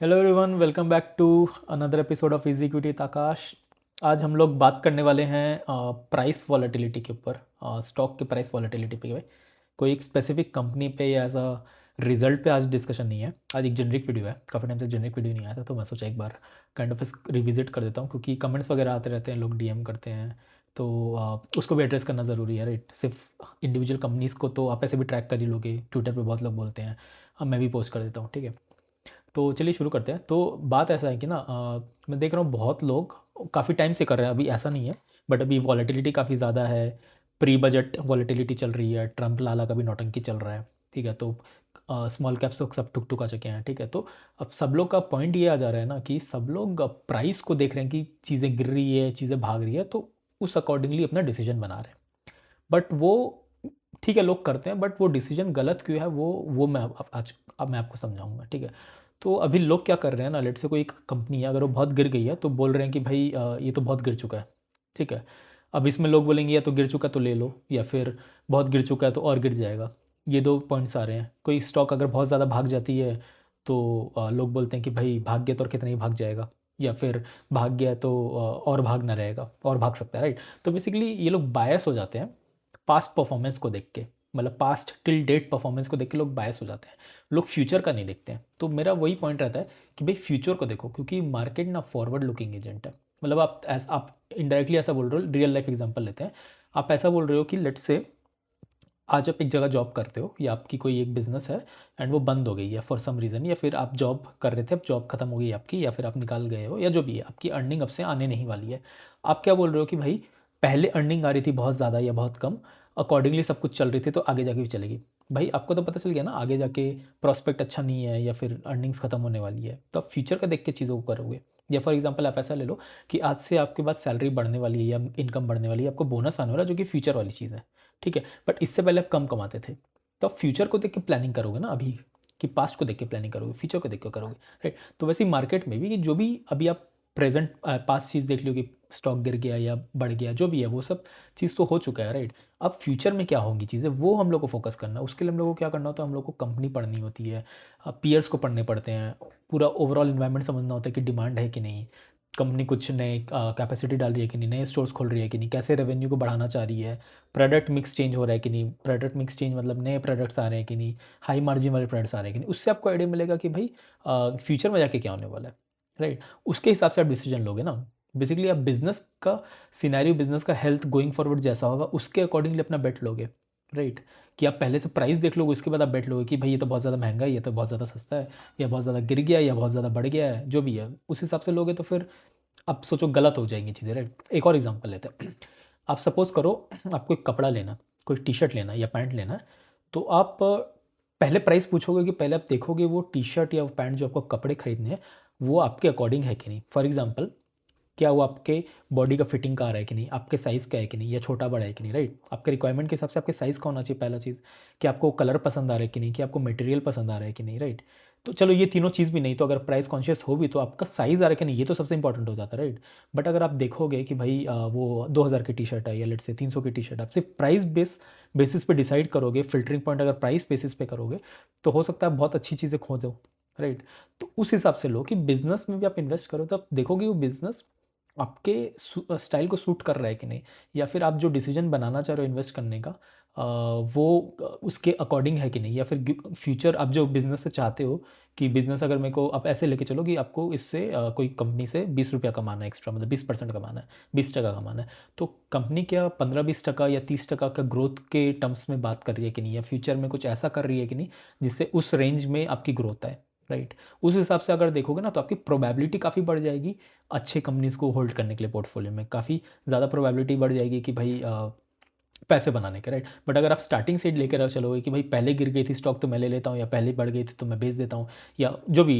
Hello everyone, welcome back to another episode of easy equity with Akash. आज हम लोग बात करने वाले हैं प्राइस वॉलेटिलिटी के ऊपर, स्टॉक के प्राइस वॉलेटिलिटी पे। कोई एक स्पेसिफिक कंपनी पे या एज अ रिजल्ट पे आज डिस्कशन नहीं है। आज एक जेनरिक वीडियो है, काफ़ी टाइम से जेनरिक वीडियो नहीं आया था, तो मैं सोचा एक बार काइंड ऑफ रिविजिट कर देता हूँ, क्योंकि कमेंट्स वगैरह आते रहते हैं, लोग डीएम करते हैं, तो उसको भी एड्रेस करना ज़रूरी है, राइट। सिर्फ इंडिविजुअल कंपनीज़ को तो आप ऐसे भी ट्रैक कर ही लोगे, ट्विटर पे बहुत लोग बोलते हैं। अब मैं भी पोस्ट कर देता हूँ, ठीक है। तो चलिए शुरू करते हैं। तो बात ऐसा है कि ना मैं देख रहा हूँ बहुत लोग काफ़ी टाइम से कर रहे हैं, अभी ऐसा नहीं है, बट अभी वॉलेटिलिटी काफ़ी ज़्यादा है। प्री बजट वॉलेटिलिटी चल रही है, ट्रम्प लाला का भी नौटंकी चल रहा है, ठीक है। तो स्मॉल कैप्स तो सब टुक टुक आ चुके हैं, ठीक है। तो अब सब लोग का पॉइंट ये आ जा रहा है ना कि सब लोग प्राइस को देख रहे हैं कि चीज़ें गिर रही है, चीज़ें भाग रही है, तो उस अकॉर्डिंगली अपना डिसीजन बना रहे हैं। बट वो ठीक है, लोग करते हैं, बट वो डिसीजन गलत क्यों है, वो मैं आज अब मैं आपको समझाऊंगा, ठीक है। तो अभी लोग क्या कर रहे हैं ना, लेट से कोई एक कंपनी है, अगर वो बहुत गिर गई है तो बोल रहे हैं कि भाई ये तो बहुत गिर चुका है, ठीक है। अब इसमें लोग बोलेंगे या तो गिर चुका तो ले लो, या फिर बहुत गिर चुका है तो और गिर जाएगा। ये दो पॉइंट्स आ रहे हैं। कोई स्टॉक अगर बहुत ज़्यादा भाग जाती है तो लोग बोलते हैं कि भाई भाग गया तो और कितना ही भाग जाएगा, या फिर भाग गया तो और भाग ना रहेगा, और भाग सकता है, राइट। तो बेसिकली ये लोग बायस हो जाते हैं पास्ट परफॉर्मेंस को देख के, मतलब पास्ट टिल डेट परफॉर्मेंस को देख के लोग बायस हो जाते हैं। लोग फ्यूचर का नहीं देखते हैं। तो मेरा वही पॉइंट रहता है कि भाई फ्यूचर को देखो, क्योंकि मार्केट ना फॉरवर्ड लुकिंग एजेंट है। मतलब आप इनडायरेक्टली ऐसा बोल रहे हो, रियल लाइफ एग्जांपल लेते हैं। आप ऐसा बोल रहे हो कि लेट्स से आज आप एक जगह जॉब करते हो, या आपकी कोई एक बिजनेस है एंड वो बंद हो गई है फॉर सम रीज़न, या फिर आप जॉब कर रहे थे, अब जॉब खत्म हो गई आपकी, या फिर आप निकाल गए हो, या जो भी है, आपकी अर्निंग अब से आने नहीं वाली है। आप क्या बोल रहे हो कि भाई पहले अर्निंग आ रही थी बहुत ज़्यादा या बहुत कम, अकॉर्डिंगली सब कुछ चल रही थी, तो आगे जाके भी चलेगी। भाई आपको तो पता चल गया ना आगे जाके प्रॉस्पेक्ट अच्छा नहीं है, या फिर अर्निंग्स खत्म होने वाली है, तो आप फ्यूचर का देख के चीज़ों को करोगे। या फॉर एग्जांपल आप ऐसा ले लो कि आज से आपके पास सैलरी बढ़ने वाली है या इनकम बढ़ने वाली है, आपको बोनस आने वाला है, जो कि फ्यूचर वाली चीज़ है, ठीक है। बट इससे पहले आप कम कमाते थे, तो आप फ्यूचर को देख के प्लानिंग करोगे ना अभी, कि पास्ट को देख के प्लानिंग करोगे, फ्यूचर को देख के करोगे, राइट। तो वैसे ही मार्केट में भी कि जो भी अभी आप प्रेजेंट पास्ट चीज़ देख लो कि स्टॉक गिर गया या बढ़ गया, जो भी है वो सब चीज़ तो हो चुका है, राइट। अब फ्यूचर में क्या होंगी चीज़ें, वो हम लोग को फोकस करना है। उसके लिए हम लोग को क्या करना होता है, हम लोग को कंपनी पढ़नी होती है, पीयर्स को पढ़ने पड़ते हैं, पूरा ओवरऑल इन्वायरमेंट समझना होता है कि डिमांड है कि नहीं, कंपनी कुछ नए कैपेसिटी डाल रही है कि नहीं, नए स्टोर्स खोल रही है कि नहीं, कैसे रेवेन्यू को बढ़ाना चाह रही है, प्रोडक्ट मिक्स चेंज हो रहा है कि नहीं, प्रोडक्ट मिक्स चेंज मतलब नए प्रोडक्ट्स आ रहे हैं कि नहीं, हाई मार्जिन वाले प्रोडक्ट्स आ रहे हैं कि नहीं। उससे आपको आइडिया मिलेगा कि भाई फ्यूचर में जाके क्या होने वाला है, राइट। उसके हिसाब से आप डिसीजन लोगे ना। बेसिकली आप बिजनेस का सिनेरियो, बिजनेस का हेल्थ गोइंग फॉरवर्ड जैसा होगा, उसके अकॉर्डिंगली अपना बेट लोगे, राइट। कि आप पहले से प्राइस देख लोगे, उसके बाद आप बेट लोगे कि भाई ये तो बहुत ज़्यादा महंगा है, ये तो बहुत ज़्यादा सस्ता है, या बहुत ज़्यादा गिर गया, या बहुत ज़्यादा बढ़ गया है, जो भी है उस हिसाब से लोगे, तो फिर आप सोचो गलत हो जाएंगी चीज़ें, राइट। एक और एग्जांपल लेते हैं। आप सपोज़ करो आपको एक कपड़ा लेना, कोई टी शर्ट लेना या पैंट लेना है, तो आप पहले प्राइस पूछोगे कि पहले आप देखोगे वो टी शर्ट या वो पैंट जो आपको कपड़े खरीदने हैं, वो आपके अकॉर्डिंग है कि नहीं। फॉर एग्जांपल, क्या वो आपके बॉडी का फिटिंग का आ रहा है कि नहीं, आपके साइज़ का है कि नहीं, या छोटा बड़ा है कि नहीं, राइट। आपके रिक्वायरमेंट के हिसाब से आपके साइज़ का होना चाहिए पहला चीज़, कि आपको कलर पसंद आ रहा है कि नहीं, कि आपको मटेरियल पसंद आ रहा है कि नहीं, राइट। तो चलो ये तीनों चीज़ भी नहीं, तो अगर प्राइस कॉन्शियस हो भी तो आपका साइज़ आ रहा है कि नहीं, ये तो सबसे इंपॉर्टेंट हो जाता है, राइट। बट अगर आप देखोगे कि भाई वो 2000 की टी शर्ट है, या लेट से 300 की टी शर्ट, आप सिर्फ प्राइस बेसिस पे डिसाइड करोगे, फिल्टरिंग पॉइंट अगर प्राइस बेसिस पे करोगे, तो हो सकता है आप बहुत अच्छी चीज़ें खो दो, राइट। तो उस हिसाब से लो कि बिजनेस में भी आप इन्वेस्ट करो, तो आप देखोगे वो बिजनेस आपके स्टाइल को सूट कर रहा है कि नहीं, या फिर आप जो डिसीजन बनाना चाह रहे हो इन्वेस्ट करने का वो उसके अकॉर्डिंग है कि नहीं, या फिर फ्यूचर आप जो बिज़नेस से चाहते हो कि बिज़नेस अगर मेरे को आप ऐसे लेके चलो कि आपको इससे कोई कंपनी से 20 रुपया कमाना है एक्स्ट्रा, मतलब 20% कमाना है, 20 टका कमाना है, तो कंपनी क्या 15-20 टका या 30 टका का ग्रोथ के टर्म्स में बात कर रही है कि नहीं, या फ्यूचर में कुछ ऐसा कर रही है कि नहीं जिससे उस रेंज में आपकी ग्रोथ है, राइट। उस हिसाब से अगर देखोगे ना, तो आपकी प्रोबेबिलिटी काफ़ी बढ़ जाएगी अच्छे कंपनीज़ को होल्ड करने के लिए पोर्टफोलियो में, काफ़ी ज़्यादा प्रोबेबिलिटी बढ़ जाएगी कि भाई पैसे बनाने के, राइट। बट अगर आप स्टार्टिंग से ही लेकर चलोगे कि भाई पहले गिर गई थी स्टॉक तो मैं ले लेता हूँ, या पहले बढ़ गई थी तो मैं बेच देता हूँ, या जो भी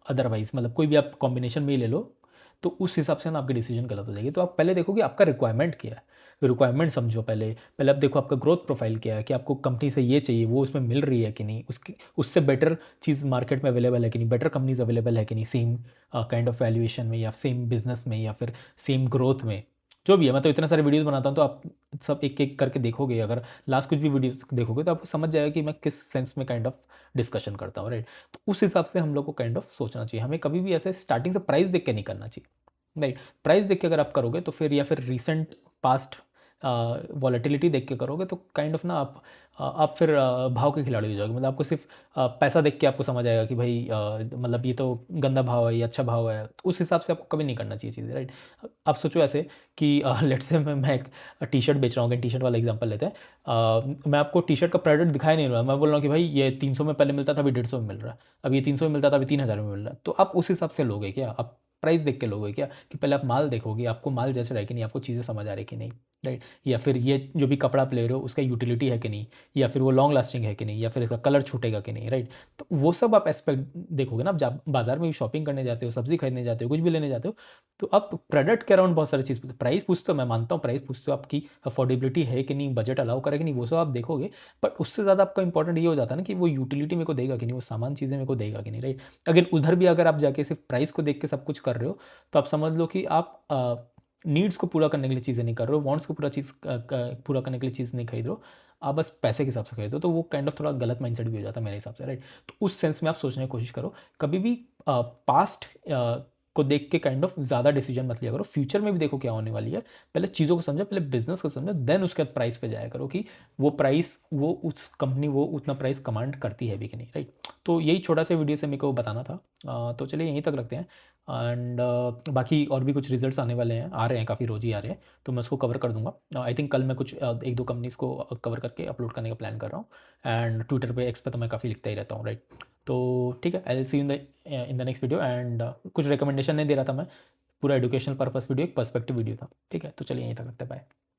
अदरवाइज, मतलब कोई भी आप कॉम्बिनेशन में ही ले लो, तो उस हिसाब से ना आपकी डिसीजन गलत हो जाएगी। तो आप पहले देखो कि आपका रिक्वायरमेंट क्या है, रिक्वायरमेंट समझो पहले। पहले आप देखो आपका ग्रोथ प्रोफाइल क्या है, कि आपको कंपनी से ये चाहिए, वो उसमें मिल रही है कि नहीं, उसकी उससे बेटर चीज़ मार्केट में अवेलेबल है कि नहीं, बेटर कंपनीज अवेलेबल है कि नहीं, सेम काइंड ऑफ वैल्यूएशन में, या सेम बिजनेस में, या फिर सेम ग्रोथ में, जो भी है, मैं तो इतने सारे वीडियोस बनाता हूँ, तो आप सब एक एक करके देखोगे, अगर लास्ट कुछ भी वीडियोस देखोगे तो आपको समझ जाएगा कि मैं किस सेंस में काइंड ऑफ डिस्कशन करता हूँ, राइट। तो उस हिसाब से हम लोग को काइंड ऑफ सोचना चाहिए, हमें कभी भी ऐसे स्टार्टिंग से प्राइस देख के नहीं करना चाहिए, राइट। प्राइस देख के अगर आप करोगे तो फिर, या फिर रिसेंट पास्ट वॉलेटिलिटी देख के करोगे तो काइंड ऑफ ना आप फिर भाव के खिलाड़ी हो जाओगे। मतलब आपको सिर्फ पैसा देख के आपको समझ आएगा कि भाई मतलब ये तो गंदा भाव है, ये अच्छा भाव है, उस हिसाब से आपको कभी नहीं करना चाहिए चीज़ें, राइट। आप सोचो ऐसे कि लेट्स से मैं एक टी शर्ट बेच रहा हूँ, टी शर्ट वाला एग्जांपल लेते हैं। मैं आपको टी शर्ट का प्रोडक्ट दिखाई नहीं रहा, मैं बोल रहा हूँ कि भाई ये 300 में पहले मिलता था, अभी 150 में मिल रहा है, अब ये 300 में मिलता था, अभी 3000 में मिल रहा है। तो आप उस हिसाब से लोगे क्या? आप प्राइस देख के लोगे क्या? कि पहले आप माल देखोगे, आपको माल जैसे रहा है कि नहीं, आपको चीज़ें समझ आ रही कि नहीं, राइट। या फिर ये जो भी कपड़ा आप ले रहे हो उसका यूटिलिटी है कि नहीं, या फिर वो लॉन्ग लास्टिंग है कि नहीं, या फिर इसका कलर छूटेगा कि नहीं, राइट। तो वो सब आप एस्पेक्ट देखोगे ना। आप जब बाजार में भी शॉपिंग करने जाते हो, सब्जी खरीदने जाते हो, कुछ भी लेने जाते हो, तो आप प्रोडक्ट के अराउंड बहुत सारी चीज़ पूछते हो। प्राइस पूछते हो, मैं मानता हूँ प्राइस पूछते हो, आपकी अफोर्डेबिलिटी है कि नहीं, बजट अलाउ करे कि नहीं, वो सब आप देखोगे। बट उससे ज़्यादा आपका इंपॉर्टेंट ये हो जाता है ना कि वो यूटिलिटी मेरे को देगा कि नहीं, वो सामान चीज़ें मेरे को देगा कि नहीं, राइट। अगर उधर भी अगर आप जाके सिर्फ प्राइस को देख के सब कुछ कर रहे हो, तो आप समझ लो कि आप नीड्स को पूरा करने के लिए चीज़ें नहीं कर रहे हो, वांट्स को पूरा करने के लिए चीज़ नहीं खरीद रहे हो, आप बस पैसे के हिसाब से खरीदो। तो वो काइंड ऑफ थोड़ा गलत माइंडसेट भी हो जाता है मेरे हिसाब से, राइट। तो उस सेंस में आप सोचने की कोशिश करो, कभी भी पास्ट को देख के काइंड ऑफ ज़्यादा डिसीजन मत लिया करो। फ्यूचर में भी देखो क्या होने वाली है, पहले चीज़ों को समझो, पहले बिजनेस को समझो, देन उसके बाद प्राइस पे जाया करो कि वो प्राइस, वो उस कंपनी वो उतना प्राइस कमांड करती है भी कि नहीं, राइट। तो यही छोटा सा वीडियो से मेरे को बताना था। तो चलिए यहीं तक रखते हैं। एंड बाकी और भी कुछ रिजल्ट्स आने वाले हैं, आ रहे हैं, काफ़ी रोज ही आ रहे हैं, तो मैं उसको कवर कर दूंगा। आई थिंक कल मैं कुछ एक दो कंपनीज़ को कवर करके अपलोड करने का प्लान कर रहा हूँ। एंड ट्विटर पे, एक्स पे तो मैं काफ़ी लिखता ही रहता हूँ, राइट। तो ठीक है, I will see in the next video. And कुछ रिकमेंडेशन नहीं दे रहा था मैं, पूरा एजुकेशनल पर्पस वीडियो, एक पर्सपेक्टिव वीडियो था। ठीक है, तो चलिए यहीं तक रखते हैं, बाय।